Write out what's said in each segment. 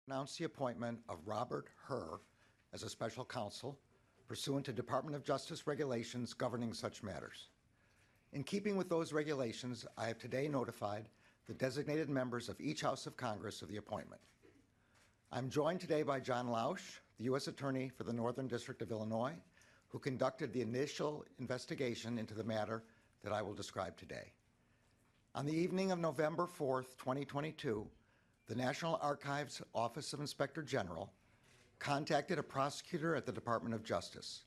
Announce the appointment of Robert Herr as a special counsel pursuant to Department of Justice regulations governing such matters. In keeping with those regulations, I have today notified the designated members of each House of Congress of the appointment. I'm joined today by John Lausch, the U.S. Attorney for the Northern District of Illinois, who conducted the initial investigation into the matter that I will describe today. On the evening of November 4th, 2022, the National Archives Office of Inspector General contacted a prosecutor at the Department of Justice.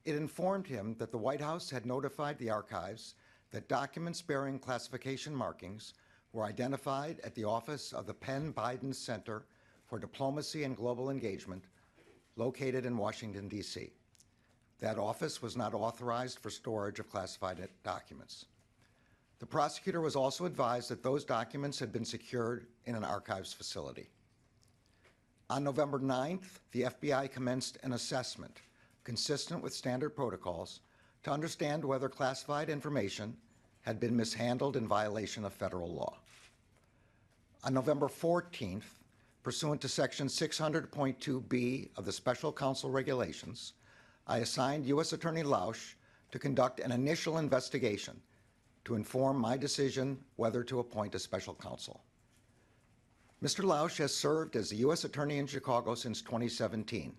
It informed him that the White House had notified the archives that documents bearing classification markings were identified at the office of the Penn Biden Center for Diplomacy and Global Engagement, located in Washington, D.C. That office was not authorized for storage of classified documents. The prosecutor was also advised that those documents had been secured in an archives facility. On November 9th, the FBI commenced an assessment consistent with standard protocols to understand whether classified information had been mishandled in violation of federal law. On November 14th, pursuant to Section 600.2b of the Special Counsel Regulations, I assigned U.S. Attorney Lausch to conduct an initial investigation to inform my decision whether to appoint a special counsel. Mr. Lausch has served as the U.S. Attorney in Chicago since 2017.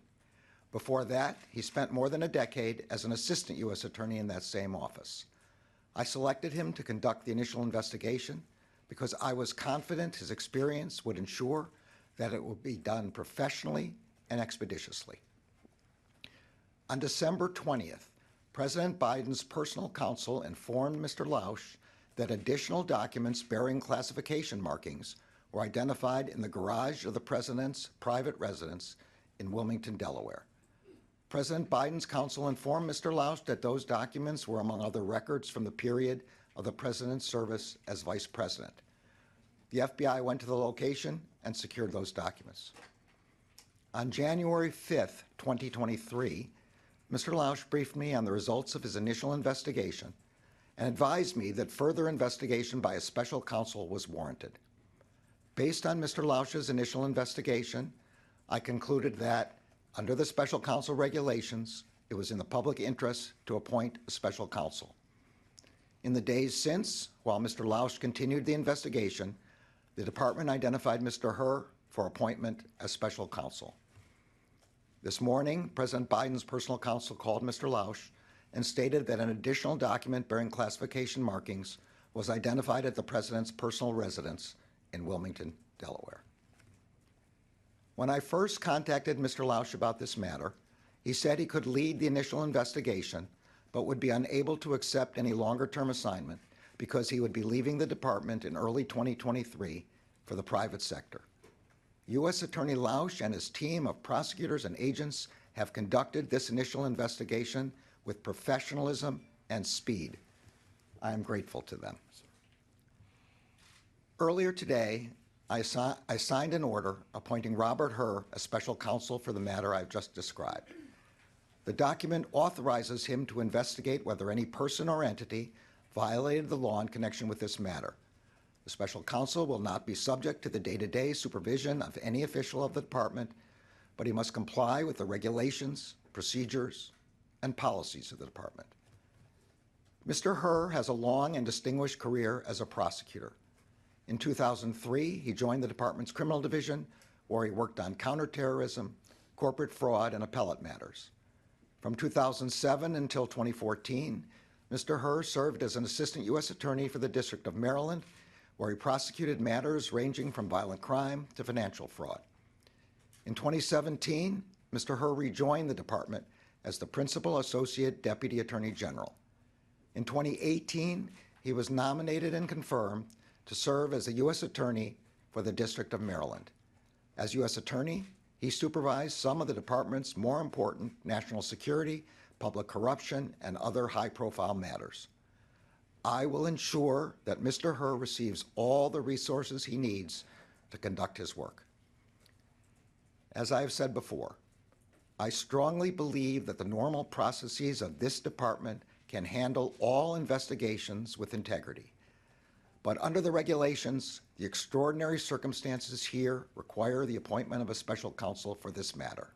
Before that, he spent more than a decade as an assistant U.S. Attorney in that same office. I selected him to conduct the initial investigation because I was confident his experience would ensure that it would be done professionally and expeditiously. On December 20th, President Biden's personal counsel informed Mr. Lausch that additional documents bearing classification markings were identified in the garage of the president's private residence in Wilmington, Delaware. President Biden's counsel informed Mr. Lausch that those documents were among other records from the period of the president's service as vice president. The FBI went to the location and secured those documents. On January 5th, 2023, Mr. Lausch briefed me on the results of his initial investigation and advised me that further investigation by a special counsel was warranted. Based on Mr. Lausch's initial investigation, I concluded that, under the special counsel regulations, it was in the public interest to appoint a special counsel. In the days since, while Mr. Lausch continued the investigation, the department identified Mr. Herr for appointment as special counsel. This morning, President Biden's personal counsel called Mr. Lausch and stated that an additional document bearing classification markings was identified at the president's personal residence in Wilmington, Delaware. When I first contacted Mr. Lausch about this matter, he said he could lead the initial investigation, but would be unable to accept any longer-term assignment because he would be leaving the department in early 2023 for the private sector. U.S. Attorney Lausch and his team of prosecutors and agents have conducted this initial investigation with professionalism and speed. I am grateful to them. Earlier today, I signed an order appointing Robert Herr as special counsel for the matter I've just described. The document authorizes him to investigate whether any person or entity violated the law in connection with this matter. The special counsel will not be subject to the day-to-day supervision of any official of the department, but he must comply with the regulations, procedures, and policies of the department. Mr. Herr has a long and distinguished career as a prosecutor. In 2003, he joined the department's criminal division, where he worked on counterterrorism, corporate fraud, and appellate matters. From 2007 until 2014, Mr. Herr served as an assistant U.S. attorney for the District of Maryland, where he prosecuted matters ranging from violent crime to financial fraud. In 2017, Mr. Herr rejoined the department as the Principal Associate Deputy Attorney General. In 2018, he was nominated and confirmed to serve as a U.S. Attorney for the District of Maryland. As U.S. Attorney, he supervised some of the department's more important national security, public corruption, and other high-profile matters. I will ensure that Mr. Herr receives all the resources he needs to conduct his work. As I have said before, I strongly believe that the normal processes of this department can handle all investigations with integrity. But under the regulations, the extraordinary circumstances here require the appointment of a special counsel for this matter.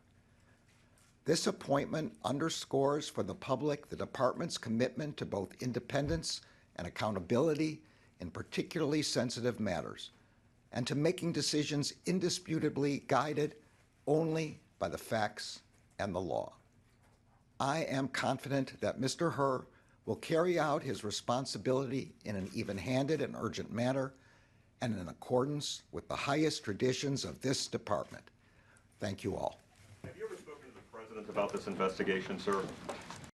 This appointment underscores for the public the department's commitment to both independence and accountability in particularly sensitive matters, and to making decisions indisputably guided only by the facts and the law. I am confident that Mr. Herr will carry out his responsibility in an even-handed and urgent manner and in accordance with the highest traditions of this department. Thank you all. Have you ever spoken to the President about this investigation, sir?